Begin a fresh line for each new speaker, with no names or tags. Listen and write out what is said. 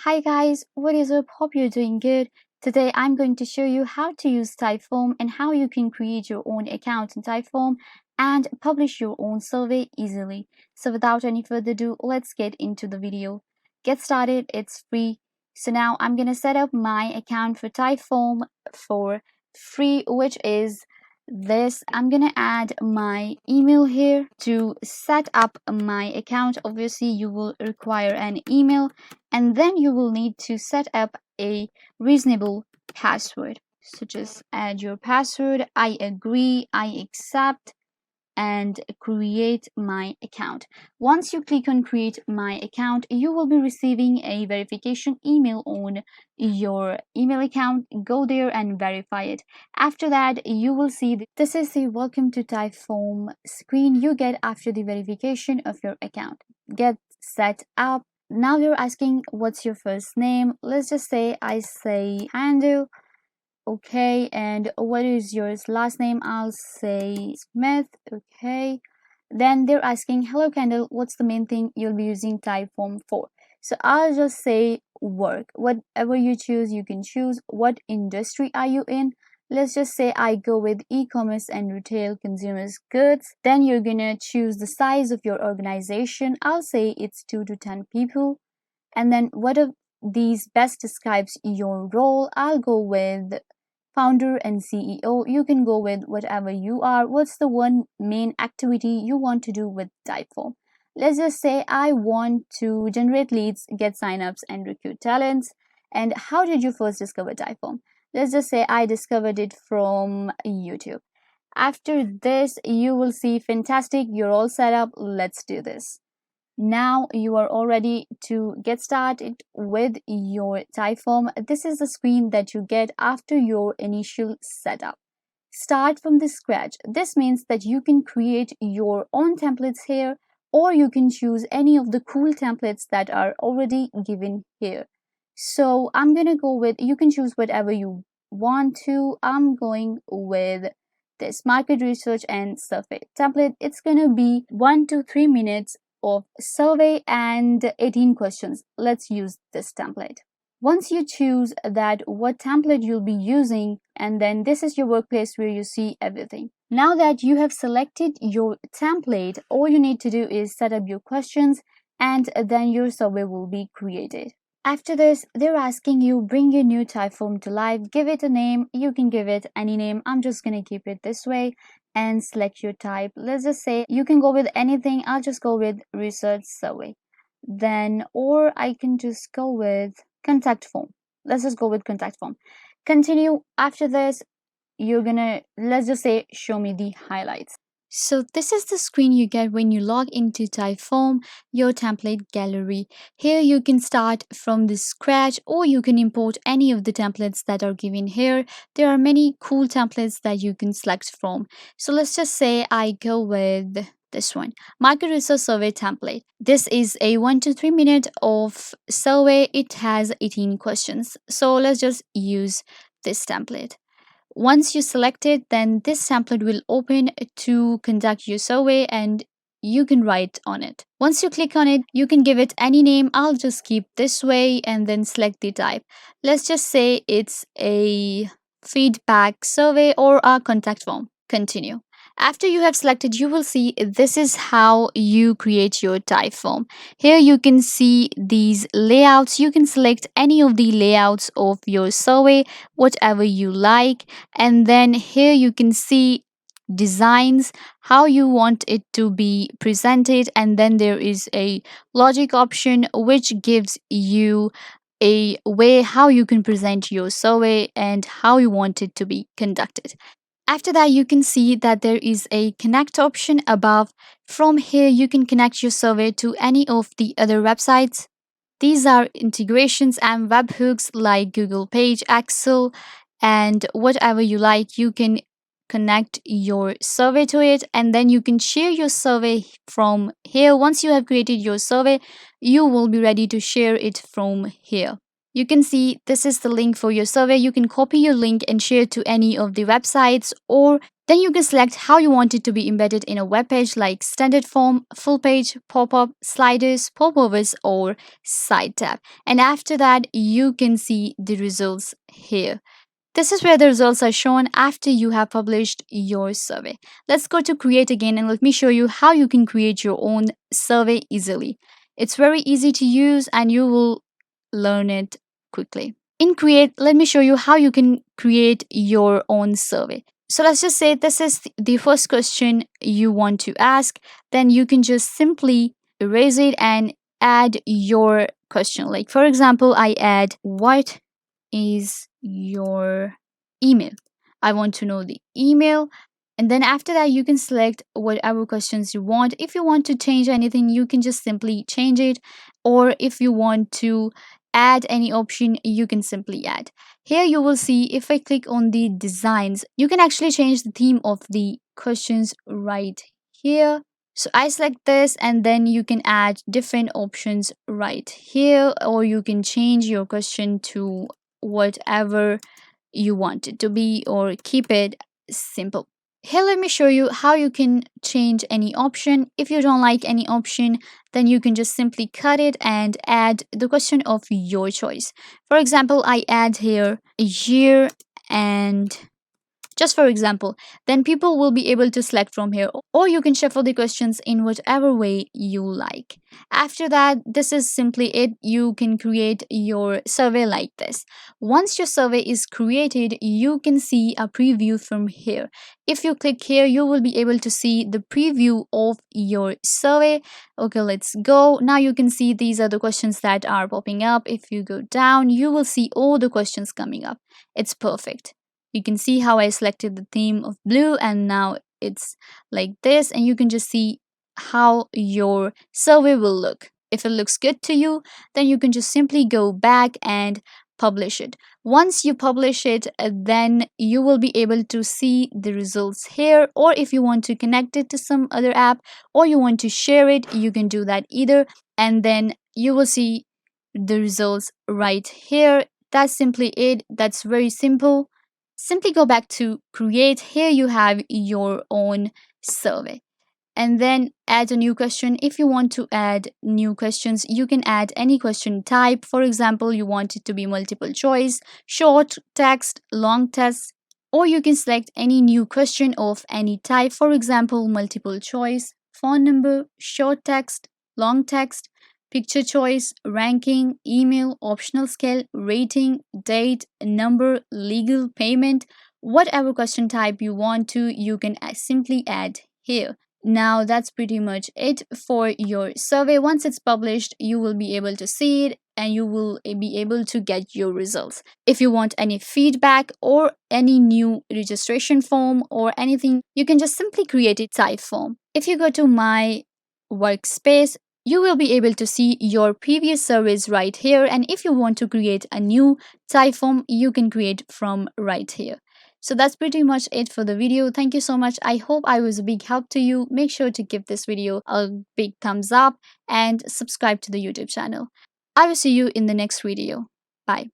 Hi guys, what is up? Hope you're doing good. Today I'm going to show you how to use Typeform and how you can create your own account in Typeform and publish your own survey easily. So without any further ado, let's get into the video. Get started, it's free. So now I'm going to set up my account for Typeform for free, which is this. I'm gonna add my email here. To set up my account, obviously you will require an email, and then you will need to set up a reasonable password. So just add your password. I agree, I accept, and create my account. Once you click on create my account, you will be receiving a verification email on your email account. Go there and verify it. After that, you will see this is the welcome to Typeform screen you get after the verification of your account. Get set up. Now they're asking what's your first name. Let's just say I say Handel. Okay, and what is your last name? I'll say Smith. Okay, then they're asking, hello Kendall, what's the main thing you'll be using Typeform for? So I'll just say work. Whatever you choose, you can choose. What industry are you in? Let's just say I go with e-commerce and retail consumers goods. Then you're gonna choose the size of your organization. I'll say it's 2 to 10 people. And then what of these best describes your role? I'll go with founder and CEO. You can go with whatever you are. What's the one main activity you want to do with Typeform? Let's just say I want to generate leads, get signups, and recruit talents. And how did you first discover Typeform? Let's just say I discovered it from YouTube. After this, you will see fantastic, you're all set up. Let's do this. Now you are all ready to get started with your Typeform. This is the screen that you get after your initial setup. Start from the scratch. This means that you can create your own templates here, or you can choose any of the cool templates that are already given here. So I'm gonna go with, you can choose whatever you want to. I'm going with this market research and survey template. It's gonna be 1 to 3 minutes of survey and 18 questions. Let's use this template. Once you choose that what template you'll be using, and then this is your workplace where you see everything. Now that you have selected your template, all you need to do is set up your questions and then your survey will be created. After this, they're asking you bring your new Typeform to life, give it a name. You can give it any name. I'm just gonna keep it this way and select your type. Let's just say you can go with anything. I'll just go with research survey. Then, or I can just go with contact form. Let's just go with contact form. Continue. After this, you're gonna, let's just say, show me the highlights. So this is the screen you get when you log into Typeform, your template gallery. Here you can start from the scratch, or you can import any of the templates that are given here. There are many cool templates that you can select from. So let's just say I go with this one, market research survey template. This is a 1 to 3 minute of survey. It has 18 questions. So let's just use this template. Once you select it, then this template will open to conduct your survey and you can write on it. Once you click on it, you can give it any name. I'll just keep this way and then select the type. Let's just say it's a feedback survey or a contact form. Continue. After you have selected, you will see this is how you create your Typeform. Here you can see these layouts. You can select any of the layouts of your survey, whatever you like. And then here you can see designs, how you want it to be presented. And then there is a logic option which gives you a way how you can present your survey and how you want it to be conducted. After that, you can see that there is a connect option above. From here, you can connect your survey to any of the other websites. These are integrations and webhooks like Google Page, Excel, and whatever you like. You can connect your survey to it, and then you can share your survey from here. Once you have created your survey, you will be ready to share it from here. You can see this is the link for your survey. You can copy your link and share it to any of the websites, or then you can select how you want it to be embedded in a web page like standard form, full page, pop-up, sliders, popovers, or side tab. And after that, you can see the results here. This is where the results are shown after you have published your survey. Let's go to create again and let me show you how you can create your own survey easily. It's very easy to use and you will learn it quickly. In create, let me show you how you can create your own survey. So let's just say this is the first question you want to ask. Then you can just simply erase it and add your question. Like for example, I add what is your email. I want to know the email. And then after that, you can select whatever questions you want. If you want to change anything, you can just simply change it. Or if you want to add any option, you can simply add. Here you will see if I click on the designs, you can actually change the theme of the questions right here. So I select this and then you can add different options right here, or you can change your question to whatever you want it to be or keep it simple. Here, let me show you how you can change any option. If you don't like any option, then you can just simply cut it and add the question of your choice. For example, I add here a year and just for example, then people will be able to select from here, or you can shuffle the questions in whatever way you like. After that, this is simply it. You can create your survey like this. Once your survey is created, you can see a preview from here. If you click here, you will be able to see the preview of your survey. Okay, let's go. Now you can see these are the questions that are popping up. If you go down, you will see all the questions coming up. It's perfect. You can see how I selected the theme of blue and now it's like this, and you can just see how your survey will look. If it looks good to you, then you can just simply go back and publish it. Once you publish it, then you will be able to see the results here, or if you want to connect it to some other app or you want to share it, you can do that either, and then you will see the results right here. That's simply it. That's very simple. Simply go back to create. Here you have your own survey, and then add a new question. If you want to add new questions, you can add any question type. For example, you want it to be multiple choice, short text, long text, or you can select any new question of any type. For example, multiple choice, phone number, short text, long text, picture choice, ranking, email, optional scale, rating, date, number, legal, payment. Whatever question type you want to, you can simply add here. Now that's pretty much it for your survey. Once it's published, you will be able to see it and you will be able to get your results. If you want any feedback or any new registration form or anything, you can just simply create a type form. If you go to my workspace, you will be able to see your previous surveys right here, and if you want to create a new type form, you can create from right here. So that's pretty much it for the video. Thank you so much. I hope I was a big help to you. Make sure to give this video a big thumbs up and subscribe to the YouTube channel. I will see you in the next video. Bye.